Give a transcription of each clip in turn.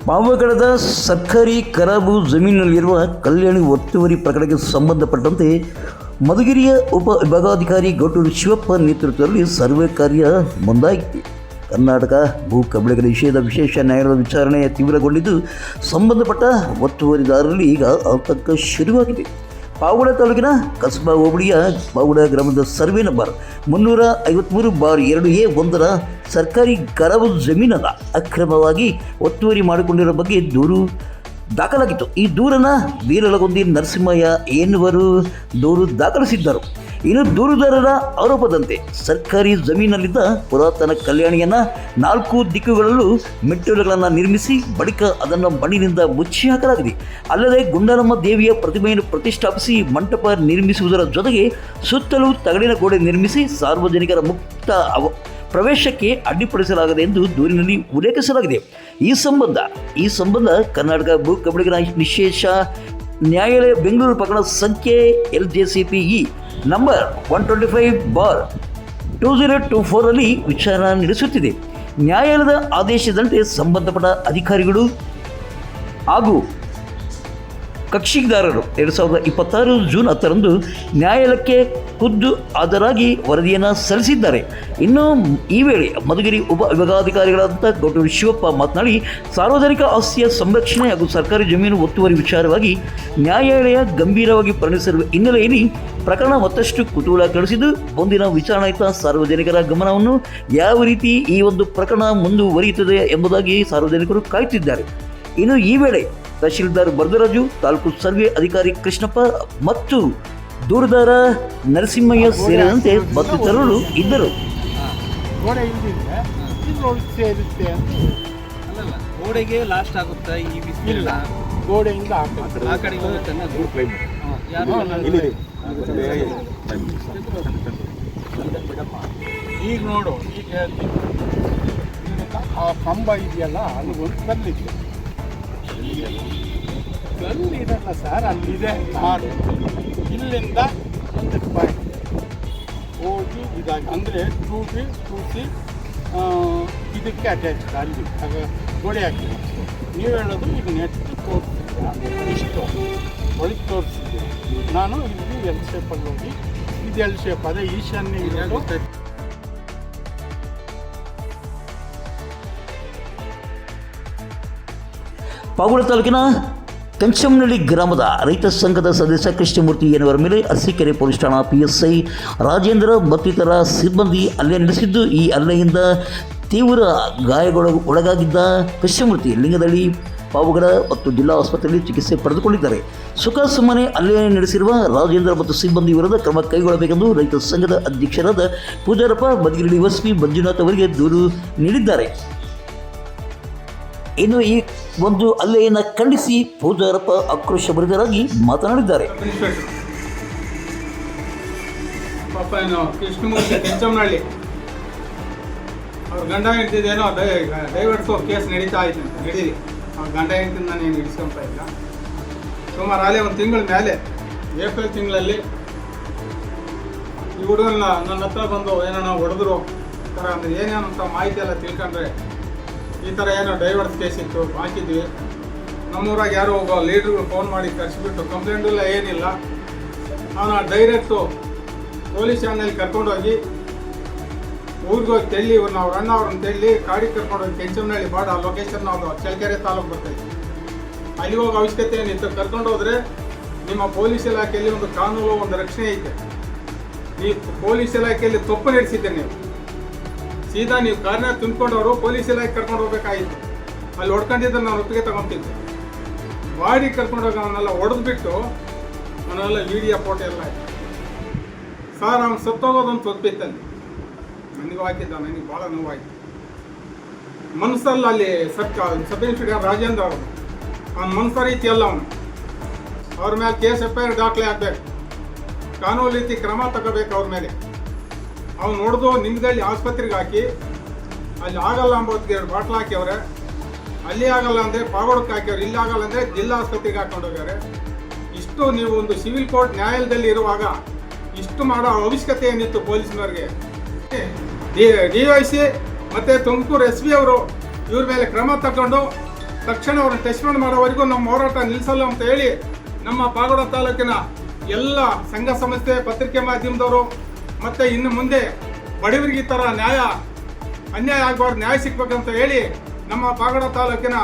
ಪಾವಗಡದ ಸರ್ಕಾರಿ ಖರಾಬು ಜಮೀನಿನಲ್ಲಿರುವ ಕಲ್ಯಾಣಿ ಒತ್ತುವರಿ ಪ್ರಕರಣಕ್ಕೆ ಸಂಬಂಧಪಟ್ಟಂತೆ ಮಧುಗಿರಿಯ ಉಪ ವಿಭಾಗಾಧಿಕಾರಿ ಗೌಟೂರು ಶಿವಪ್ಪ ನೇತೃತ್ವದಲ್ಲಿ ಸರ್ವೆ ಕಾರ್ಯ ಮುಂದಾಗಿದೆ. ಕರ್ನಾಟಕ ಭೂ ಕಬಳಿಕೆ ನಿಷೇಧ ವಿಶೇಷ ನ್ಯಾಯಾಲಯದ ವಿಚಾರಣೆ ತೀವ್ರಗೊಂಡಿದ್ದು, ಸಂಬಂಧಪಟ್ಟ ಒತ್ತುವರಿದಾರರಲ್ಲಿ ಈಗ ಆತಂಕ ಶುರುವಾಗಿದೆ. ಪಾವಗಡ ತಾಲೂಕಿನ ಕಸಬಾ ಹೋಬಳಿಯ ಪಾವಗಡ ಗ್ರಾಮದ ಸರ್ವೆ ನಂಬರ್ 353/2A1 ಸರ್ಕಾರಿ ಖರಾಬು ಜಮೀನನ್ನು ಅಕ್ರಮವಾಗಿ ಒತ್ತುವರಿ ಮಾಡಿಕೊಂಡಿರೋ ಬಗ್ಗೆ ದೂರು ದಾಖಲಾಗಿತ್ತು. ಈ ದೂರನ್ನು ಬೀರಲಗುಂದಿ ನರಸಿಂಹಯ್ಯ ಎನ್ನುವರು ದೂರು ದಾಖಲಿಸಿದ್ದರು. ಇನ್ನು ದೂರುದಾರರ ಆರೋಪದಂತೆ ಸರ್ಕಾರಿ ಜಮೀನಲ್ಲಿದ್ದ ಪುರಾತನ ಕಲ್ಯಾಣಿಯನ್ನು 4 ದಿಕ್ಕುಗಳಲ್ಲೂ ಮೆಟ್ಟಿಲುಗಳನ್ನು ನಿರ್ಮಿಸಿ ಬಳಿಕ ಅದನ್ನು ಮಣ್ಣಿನಿಂದ ಮುಚ್ಚಿ ಹಾಕಲಾಗಿದೆ. ಅಲ್ಲದೆ ಗುಂಡಾರಮ್ಮ ದೇವಿಯ ಪ್ರತಿಮೆಯನ್ನು ಪ್ರತಿಷ್ಠಾಪಿಸಿ ಮಂಟಪ ನಿರ್ಮಿಸುವುದರ ಜೊತೆಗೆ ಸುತ್ತಲೂ ತಗಡಿನ ಗೋಡೆ ನಿರ್ಮಿಸಿ ಸಾರ್ವಜನಿಕರ ಮುಕ್ತ ಪ್ರವೇಶಕ್ಕೆ ಅಡ್ಡಿಪಡಿಸಲಾಗಿದೆ ಎಂದು ದೂರಿನಲ್ಲಿ ಉಲ್ಲೇಖಿಸಲಾಗಿದೆ. ಈ ಸಂಬಂಧ ಕರ್ನಾಟಕ ಭೂ ಕಬಳಿಕೆ ನಿಷೇಧ ನ್ಯಾಯಾಲಯ ಬೆಂಗಳೂರು ಪ್ರಕರಣ ಸಂಖ್ಯೆ LJCPE ನಂಬರ್ 125/2024 ರಲ್ಲಿ ವಿಚಾರಣೆ ನಡೆಸುತ್ತಿದೆ. ನ್ಯಾಯಾಲಯದ ಆದೇಶದಂತೆ ಸಂಬಂಧಪಟ್ಟ ಅಧಿಕಾರಿಗಳು ಹಾಗೂ ಕಕ್ಷಿದಾರರು 2026 ಜೂನ್ 10ರಂದು ನ್ಯಾಯಾಲಯಕ್ಕೆ ಖುದ್ದು ಹಾಜರಾಗಿ ವರದಿಯನ್ನು ಸಲ್ಲಿಸಿದ್ದಾರೆ. ಇನ್ನು ಈ ವೇಳೆ ಮಧುಗಿರಿ ಉಪ ವಿಭಾಗಾಧಿಕಾರಿಗಳಾದಂಥ ಗೌಟೂರು ಶಿವಪ್ಪ ಮಾತನಾಡಿ, ಸಾರ್ವಜನಿಕ ಆಸ್ತಿಯ ಸಂರಕ್ಷಣೆ ಹಾಗೂ ಸರ್ಕಾರಿ ಜಮೀನು ಒತ್ತುವರಿ ವಿಚಾರವಾಗಿ ನ್ಯಾಯಾಲಯ ಗಂಭೀರವಾಗಿ ಪರಿಗಣಿಸಿರುವ ಹಿನ್ನೆಲೆಯಲ್ಲಿ ಪ್ರಕರಣ ಮತ್ತಷ್ಟು ಕುತೂಹಲ ಕೆಳಿಸಿದ್ದು, ಮುಂದಿನ ವಿಚಾರಣಾಯುಕ್ತ ಸಾರ್ವಜನಿಕರ ಗಮನವನ್ನು ಯಾವ ರೀತಿ ಈ ಒಂದು ಪ್ರಕರಣ ಮುಂದುವರಿಯುತ್ತದೆ ಎಂಬುದಾಗಿ ಸಾರ್ವಜನಿಕರು ಕಾಯುತ್ತಿದ್ದಾರೆ. ಇನ್ನು ಈ ವೇಳೆ ತಹಶೀಲ್ದಾರ್ ಬರದರಾಜು, ತಾಲೂಕು ಸರ್ವೆ ಅಧಿಕಾರಿ ಕೃಷ್ಣಪ್ಪ ಮತ್ತು ದೂರುದಾರ ನರಸಿಂಹಯ್ಯ ಸೇರಿದಂತೆ ಮತ್ತಿತರರು ಇದ್ದರು. ಗೋಡೆಗೆ ಲಾಸ್ಟ್ ಆಗುತ್ತಾ ಈ ಇಲ್ಲ, ಗೋಡೆಯಿಂದ ಆ ಕಡೆ ಹೋಗುತ್ತೆ. ಈಗ ನೋಡು, ಈಗ ಆ ಕಂಬ ಇದೆಯಲ್ಲ, ಅಲ್ಲಿಗೊಂದು ಕಲ್ಲಿದೆ. ಕಲ್ಲಿದಲ್ಲ ಸರ್, ಅಲ್ಲಿದೆ ಮಾಡು. ಇಲ್ಲಿಂದ ಒಂದು ಪಾಯಿಂಟ್ ಹೋಗಿ ಇದಾಗಿ ಅಂದರೆ ಟೂಸಿ ಇದಕ್ಕೆ ಅಟ್ಯಾಚ್ ಅಲ್ಲಿ ಗೋಡೆ ಹಾಕಿದೆ. ನೀವು ಹೇಳೋದು ಈಗ ನೆಟ್ ತೋರಿಸ್ತೀರಾ, ಇಷ್ಟು ಒಳಗೆ ತೋರಿಸಿದ್ದೀವಿ. ನಾನು ಇಲ್ಲಿ ಎಲ್ ಶೇಪಲ್ಲಿ ಹೋಗಿ, ಇದು ಎಲ್ ಶೇಪ್, ಅದೇ ಈಶಾನ್ಯ ಇರೋದು. ಪಾವಗಡ ತಾಲೂಕಿನ ಕಂಚಂನಹಳ್ಳಿ ಗ್ರಾಮದ ರೈತ ಸಂಘದ ಸದಸ್ಯ ಕೃಷ್ಣಮೂರ್ತಿ ಎನ್ನುವರ ಮೇಲೆ ಅರಸೀಕೆರೆ ಪೊಲೀಸ್ ಠಾಣಾ PSI ರಾಜೇಂದ್ರ ಮತ್ತಿತರ ಸಿಬ್ಬಂದಿ ಹಲ್ಲೆ ನಡೆಸಿದ್ದು, ಈ ಹಲ್ಲೆಯಿಂದ ತೀವ್ರ ಒಳಗಾಗಿದ್ದ ಕೃಷ್ಣಮೂರ್ತಿ ಲಿಂಗದಳ್ಳಿ ಪಾವಗಡ ಮತ್ತು ಜಿಲ್ಲಾ ಆಸ್ಪತ್ರೆಯಲ್ಲಿ ಚಿಕಿತ್ಸೆ ಪಡೆದುಕೊಂಡಿದ್ದಾರೆ. ಸುಮ್ಮನೆ ಹಲ್ಲೆ ನಡೆಸಿರುವ ರಾಜೇಂದ್ರ ಮತ್ತು ಸಿಬ್ಬಂದಿ ವಿರುದ್ಧ ಕ್ರಮ ಕೈಗೊಳ್ಳಬೇಕೆಂದು ರೈತ ಸಂಘದ ಅಧ್ಯಕ್ಷರಾದ ಪೂಜಾರಪ್ಪ ಮಧುಗಿರಿ ವಸ್ಪಿ ಮಂಜುನಾಥ್ ಅವರಿಗೆ ದೂರು ನೀಡಿದ್ದಾರೆ. ಇನ್ನು ಈ ಒಂದು ಹಲ್ಲೆಯನ್ನು ಖಂಡಿಸಿ ಪೂಜಾರಪ್ಪ ಆಕ್ರೋಶಭರಿತರಾಗಿ ಮಾತನಾಡಿದ್ದಾರೆ. ಕೃಷ್ಣಮೂರ್ತಿ ಕೆಂಚಮ್ಮನಹಳ್ಳಿ ಅವ್ರ ಗಂಡ ಹೆಂಡ್ತಿದೇನೋ ಡೈವರ್ಸೋ ಕೇಸ್ ನಡೀತಾ ಇತ್ತು ಅಂತ ನಡೀಲಿ. ಅವ್ರ ಗಂಡ ಹೆಂಡ್ತಿಂದ ನಾನು ಇಡಿಸ್ಕೊಂತ ಇಲ್ಲ. ಸುಮಾರು ಅಲ್ಲೇ ಒಂದು ತಿಂಗಳ ಮೇಲೆ ಏಪ್ರಿಲ್ ತಿಂಗಳಲ್ಲಿ ಈ ಹುಡುಗನ್ನ ನನ್ನ ಹತ್ರ ಬಂದು ಏನೋ ಹೊಡೆದ್ರು ಥರ ಅಂದರೆ ಏನೇನಂತ ಮಾಹಿತಿ ಎಲ್ಲ ತಿಳ್ಕೊಂಡ್ರೆ, ಈ ಥರ ಏನೋ ಡೈವರ್ಸ್ ಕೇಸ್ ಇತ್ತು, ಹಾಕಿದ್ವಿ. ನಮ್ಮೂರಾಗ ಯಾರೋ ಒಬ್ಬ ಲೀಡ್ರ್ಗಳು ಫೋನ್ ಮಾಡಿ ಕರೆಸಿಬಿಟ್ಟು ಕಂಪ್ಲೇಂಟು ಇಲ್ಲ, ಏನಿಲ್ಲ. ಅವನು ಡೈರೆಕ್ಟು ಪೊಲೀಸ್ ಸ್ಟೇಷನಲ್ಲಿ ಕರ್ಕೊಂಡೋಗಿ ಊರಿಗೆ ಹೋಗಿ ತೆಳ್ಳಿ, ಅವ್ರ ಅಣ್ಣ ಅವ್ರನ್ನ ತೆಳ್ಳಿ ಕಾಡಿಗೆ ಕರ್ಕೊಂಡೋಗಿ ಕೆಂಚಮ್ಮನಹಳ್ಳಿ ಬಾಡ ಲೊಕೇಶನ್ ನಾವು ಚಳ್ಳಕೆರೆ ತಾಲೂಕು ಬರ್ತೈತೆ. ಅಲ್ಲಿ ಹೋಗಿ ಅವಶ್ಯಕತೆ ಏನಿತ್ತು, ಕರ್ಕೊಂಡೋದ್ರೆ ನಿಮ್ಮ ಪೊಲೀಸ್ ಇಲಾಖೆಯಲ್ಲಿ ಒಂದು ಕಾನೂನು, ಒಂದು ರಕ್ಷಣೆ ಐತೆ. ನೀವು ಪೊಲೀಸ್ ಇಲಾಖೆಯಲ್ಲಿ ತಪ್ಪು ನಡೆಸಿದ್ದೆ, ನೀವು ಸೀದಾ ನೀವು ಕಾರ್ನ ತುಂಬಿಕೊಂಡವರು ಪೊಲೀಸ್ ಇಲಾಖೆ ಕರ್ಕೊಂಡು ಹೋಗ್ಬೇಕಾಗಿತ್ತು. ಅಲ್ಲಿ ಹೊಡ್ಕೊಂಡಿದ್ದ ನಾನು ಒಪ್ಪಿಗೆ ತಗೊತಿದ್ದೆ. ಬಾಡಿ ಕರ್ಕೊಂಡೋಗಿ ಅವನ್ನೆಲ್ಲ ಹೊಡೆದ್ಬಿಟ್ಟು ಅವನ್ನೆಲ್ಲ ವಿಡಿಯೋ ಫೋಟೋ ಎಲ್ಲ ಆಯಿತು. ಸರ್ ಅವ್ನು ಸತ್ತೋಗೋದಂತ ಒಪ್ಪಿತ್ತಲ್ಲಿ ನನಗೂ ಹಾಕಿದ್ದ. ನನಗೆ ಭಾಳ ನೋವಾಯಿತು ಮನಸ್ಸಲ್ಲ. ಅಲ್ಲಿ ಸಬ್ ಇನ್ಸ್ಪೆಕ್ಟರ್ ರಾಜೇಂದ್ರ ಅವರು ಅವ್ನ ಮನಸ್ಸ ರೀತಿ ಅಲ್ಲ. ಅವನು ಅವ್ರ ಮೇಲೆ ಕೇಸ್ FIR ದಾಖಲೆ ಆಗಬೇಕು, ಕಾನೂನು ರೀತಿ ಕ್ರಮ ತಗೋಬೇಕು ಅವ್ರ ಮೇಲೆ. ಅವ್ನು ನೋಡ್ದು ನಿಮ್ದಲ್ಲಿ ಆಸ್ಪತ್ರೆಗೆ ಹಾಕಿ, ಅಲ್ಲಿ ಆಗಲ್ಲ ಅಂಬೋದಕ್ಕೆ 2 ಬಾಟ್ಲು ಹಾಕ್ಯವ್ರೆ. ಅಲ್ಲಿ ಆಗಲ್ಲ ಅಂದರೆ ಪಾವಗಡಕ್ಕೆ ಹಾಕ್ಯವ್ರೆ, ಇಲ್ಲಿ ಆಗಲ್ಲ ಅಂದರೆ ಜಿಲ್ಲಾ ಆಸ್ಪತ್ರೆಗೆ ಹಾಕೊಂಡು ಹೋಗ್ಯಾರೆ. ಇಷ್ಟು ನೀವು ಒಂದು ಸಿವಿಲ್ ಕೋರ್ಟ್ ನ್ಯಾಯಾಲಯದಲ್ಲಿ ಇರುವಾಗ ಇಷ್ಟು ಮಾಡೋ ಅವಶ್ಯಕತೆ ಏನಿತ್ತು ಪೊಲೀಸ್ನವ್ರಿಗೆ? DIC ಮತ್ತು ತುಮಕೂರು SP ಅವರು ಇವ್ರ ಮೇಲೆ ಕ್ರಮ ತಗೊಂಡು ತಕ್ಷಣ ಅವ್ರನ್ನ ಟೆಸ್ಟ್ಮೆಂಟ್ ಮಾಡೋವರೆಗೂ ನಮ್ಮ ಹೋರಾಟ ನಿಲ್ಲಿಸಲ್ಲ ಅಂತ ಹೇಳಿ ನಮ್ಮ ಪಾವಗಡ ತಾಲೂಕಿನ ಎಲ್ಲ ಸಂಘ ಸಂಸ್ಥೆ, ಪತ್ರಿಕೆ ಮಾಧ್ಯಮದವರು ಮತ್ತು ಇನ್ನು ಮುಂದೆ ಬಡವರಿಗೆ ಈ ಥರ ಅನ್ಯಾಯ ಆಗಬಾರ್ದು, ನ್ಯಾಯ ಸಿಗ್ಬೇಕಂತ ಹೇಳಿ ನಮ್ಮ ಪಾವಗಡ ತಾಲೂಕಿನ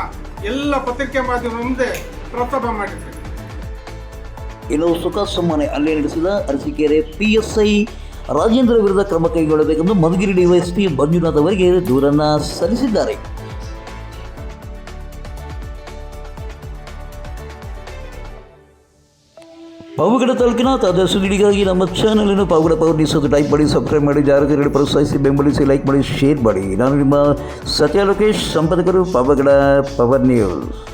ಎಲ್ಲ ಪತ್ರಿಕೆ ಮಾಧ್ಯಮದ ಮುಂದೆ ಪ್ರಸ್ತಾಪ ಮಾಡಿದ್ವಿ. ಇನ್ನು ಸುಖಾಸಮ್ಮನೆ ಹಲ್ಲೆ ನಡೆಸಿದ ಅರಸೀಕೆರೆ PSI ರಾಜೇಂದ್ರ ವಿರುದ್ಧ ಕ್ರಮ ಕೈಗೊಳ್ಳಬೇಕೆಂದು ಮಧುಗಿರಿ ಡಿವೈಎಸ್ಪಿ ಮಂಜುನಾಥ್ ಅವರಿಗೆ ದೂರನ್ನು ಸಲ್ಲಿಸಿದ್ದಾರೆ. ಪಾವಗಡ ತಾಲೂಕಿನ ತಾಜಾ ಸುದ್ದಿಗಳಿಗಾಗಿ ನಮ್ಮ ಚಾನಲನ್ನು ಪಾವಗಡ ಪವರ್ ನ್ಯೂಸ್ ಅಂತ ಟೈಪ್ ಮಾಡಿ, ಸಬ್ಸ್ಕ್ರೈಬ್ ಮಾಡಿ, ಜಾಗೃತಿ ಪ್ರೋತ್ಸಾಹಿಸಿ, ಬೆಂಬಲಿಸಿ, ಲೈಕ್ ಮಾಡಿ, ಶೇರ್ ಮಾಡಿ. ನಾನು ನಿಮ್ಮ ಸತ್ಯ ಲೋಕೇಶ್, ಸಂಪಾದಕರು, ಪಾವಗಡ ಪವರ್ ನ್ಯೂಸ್.